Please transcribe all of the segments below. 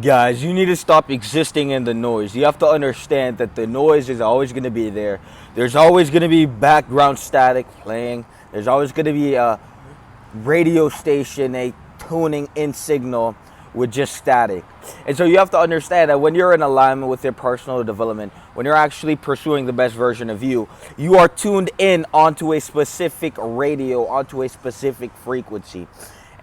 Guys, you need to stop existing in the noise. You have to understand that the noise is always going to be there. There's always going to be background static playing. There's always going to be a radio station, a tuning in signal with just static. And so you have to understand that when you're in alignment with your personal development, when you're actually pursuing the best version of you, you are tuned in onto a specific radio, onto a specific frequency.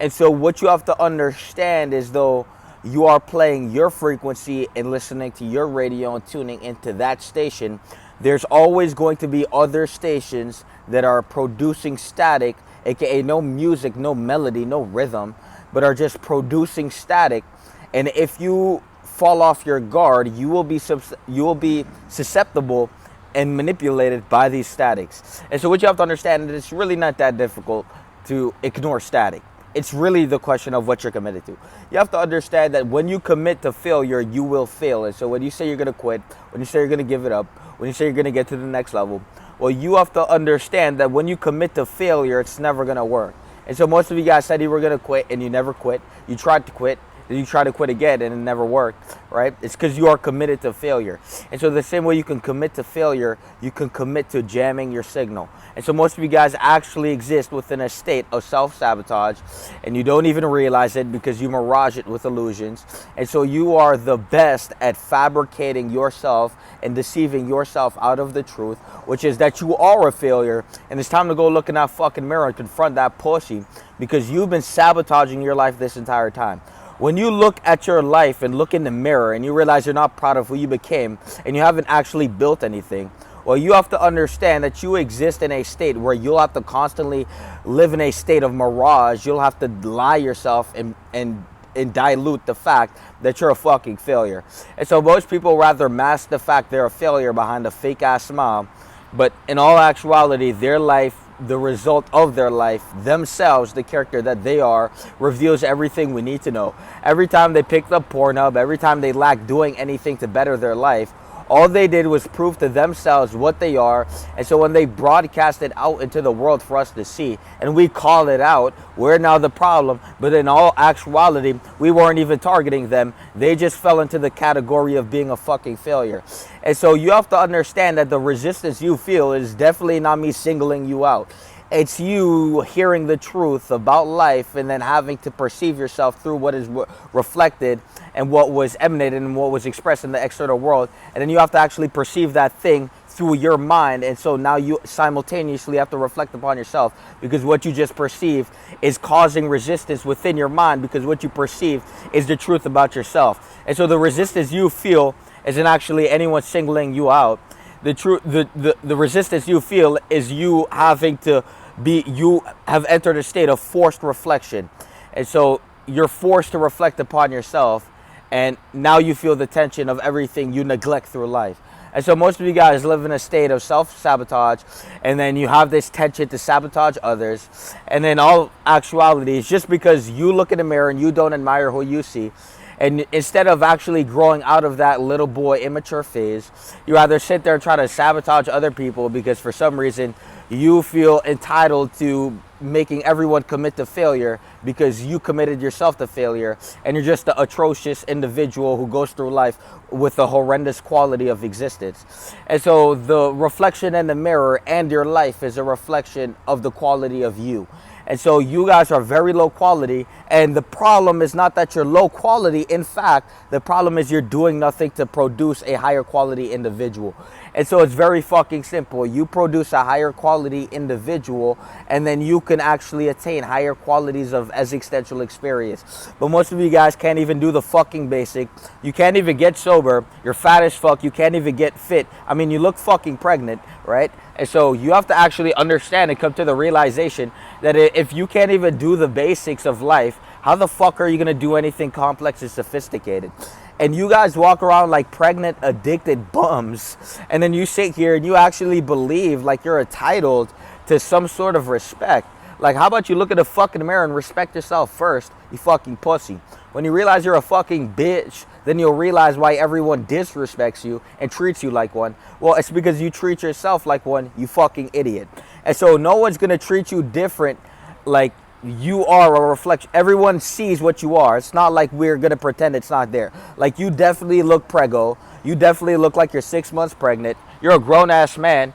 And so what you have to understand is, though, you are playing your frequency and listening to your radio and tuning into that station, there's always going to be other stations that are producing static, aka no music, no melody, no rhythm, but are just producing static. And if you fall off your guard, you will be susceptible and manipulated by these statics. And so what you have to understand is it's really not that difficult to ignore static. It's really the question of what you're committed to. You have to understand that when you commit to failure, you will fail. And so when you say you're going to quit, when you say you're going to give it up, when you say you're going to get to the next level, well, you have to understand that when you commit to failure, it's never going to work. And so most of you guys said you were going to quit and you never quit. You tried to quit, then you try to quit again and it never worked, right? It's because you are committed to failure. And so the same way you can commit to failure, you can commit to jamming your signal. And so most of you guys actually exist within a state of self-sabotage, and you don't even realize it because you mirage it with illusions. And so you are the best at fabricating yourself and deceiving yourself out of the truth, which is that you are a failure, and it's time to go look in that fucking mirror and confront that pussy, because you've been sabotaging your life this entire time. When you look at your life and look in the mirror and you realize you're not proud of who you became and you haven't actually built anything, well, you have to understand that you exist in a state where you'll have to constantly live in a state of mirage. You'll have to lie yourself and dilute the fact that you're a fucking failure. And so most people rather mask the fact they're a failure behind a fake ass smile, but in all actuality, their life, the result of their life, themselves, the character that they are, reveals everything we need to know. Every time they picked up Pornhub, every time they lacked doing anything to better their life, all they did was prove to themselves what they are. And so when they broadcast it out into the world for us to see, and we call it out, we're now the problem. But in all actuality, we weren't even targeting them. They just fell into the category of being a fucking failure. And so you have to understand that the resistance you feel is definitely not me singling you out. It's you hearing the truth about life and then having to perceive yourself through what is reflected and what was emanated and what was expressed in the external world. And then you have to actually perceive that thing through your mind. And so now you simultaneously have to reflect upon yourself, because what you just perceived is causing resistance within your mind, because what you perceive is the truth about yourself. And so the resistance you feel isn't actually anyone singling you out. The resistance you feel is you having to you have entered a state of forced reflection. And so you're forced to reflect upon yourself, and now you feel the tension of everything you neglect through life. And so most of you guys live in a state of self-sabotage, and then you have this tension to sabotage others. And in all actuality, it's just because you look in the mirror and you don't admire who you see. And instead of actually growing out of that little boy immature phase, you either sit there and try to sabotage other people because for some reason you feel entitled to making everyone commit to failure because you committed yourself to failure, and you're just an atrocious individual who goes through life with a horrendous quality of existence. And so the reflection in the mirror and your life is a reflection of the quality of you. And so you guys are very low quality, and the problem is not that you're low quality. In fact, the problem is you're doing nothing to produce a higher quality individual. And so it's very fucking simple. You produce a higher quality individual, and then you can actually attain higher qualities of existential experience. But most of you guys can't even do the fucking basic. You can't even get sober. You're fat as fuck. You can't even get fit. I mean, you look fucking pregnant, right? And so you have to actually understand and come to the realization that if you can't even do the basics of life, how the fuck are you going to do anything complex and sophisticated? And you guys walk around like pregnant, addicted bums, and then you sit here and you actually believe like you're entitled to some sort of respect. Like, how about you look at the fucking mirror and respect yourself first, you fucking pussy. When you realize you're a fucking bitch, then you'll realize why everyone disrespects you and treats you like one. Well, it's because you treat yourself like one, you fucking idiot. And so no one's gonna treat you different, like you are a reflection. Everyone sees what you are. It's not like we're gonna pretend it's not there. Like, you definitely look preggo. You definitely look like you're 6 months pregnant. You're a grown ass man.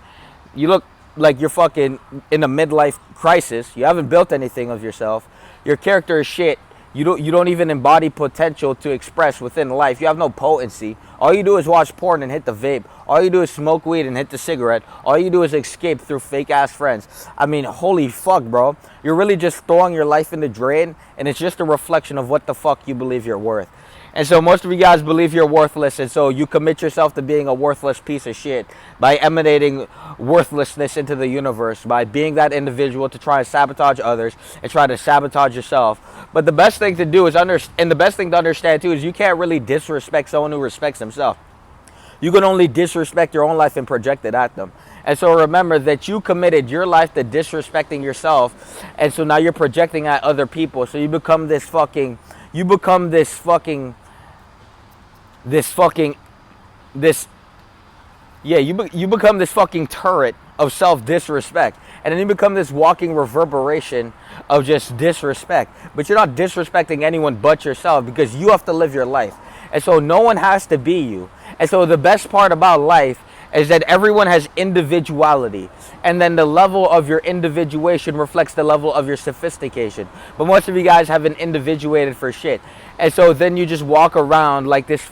You look like you're fucking in a midlife crisis. You haven't built anything of yourself. Your character is shit. You don't even embody potential to express within life. You have no potency. All you do is watch porn and hit the vape. All you do is smoke weed and hit the cigarette. All you do is escape through fake ass friends. I mean, holy fuck, bro. You're really just throwing your life in the drain, and it's just a reflection of what the fuck you believe you're worth. And so most of you guys believe you're worthless, and so you commit yourself to being a worthless piece of shit by emanating worthlessness into the universe, by being that individual to try and sabotage others and try to sabotage yourself. But the best thing to do is and the best thing to understand too is you can't really disrespect someone who respects himself. You can only disrespect your own life and project it at them. And so remember that you committed your life to disrespecting yourself, and so now you're projecting at other people. So you become this fucking you become this fucking turret of self-disrespect. And then you become this walking reverberation of just disrespect. But you're not disrespecting anyone but yourself, because you have to live your life. And so no one has to be you. And so the best part about life is that everyone has individuality. And then the level of your individuation reflects the level of your sophistication. But most of you guys haven't individuated for shit. And so then you just walk around like this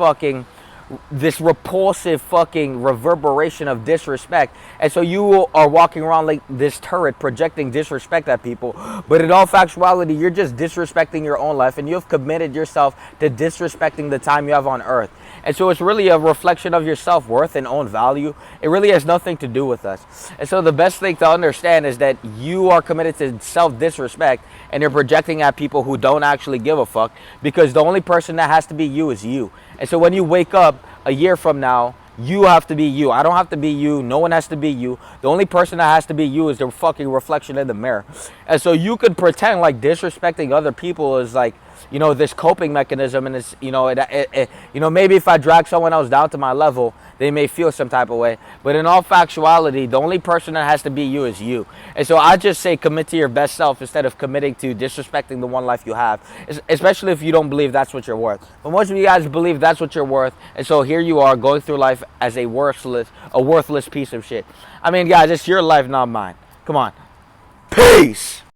repulsive fucking reverberation of disrespect. And so you are walking around like this turret projecting disrespect at people, but in all factuality you're just disrespecting your own life, and you have committed yourself to disrespecting the time you have on earth. And so it's really a reflection of your self-worth and own value. It really has nothing to do with us. And so the best thing to understand is that you are committed to self-disrespect, and you're projecting at people who don't actually give a fuck, because the only person that has to be you is you. And so when you wake up a year from now, you have to be you. I don't have to be you. No one has to be you. The only person that has to be you is the fucking reflection in the mirror. And so you could pretend like disrespecting other people is like, you know, this coping mechanism, and it's, you know, maybe if I drag someone else down to my level, they may feel some type of way. But in all factuality, the only person that has to be you is you. And so I just say commit to your best self instead of committing to disrespecting the one life you have, especially if you don't believe that's what you're worth. But most of you guys believe that's what you're worth, and so here you are going through life as a worthless piece of shit. I mean, guys, it's your life, not mine. Come on. Peace!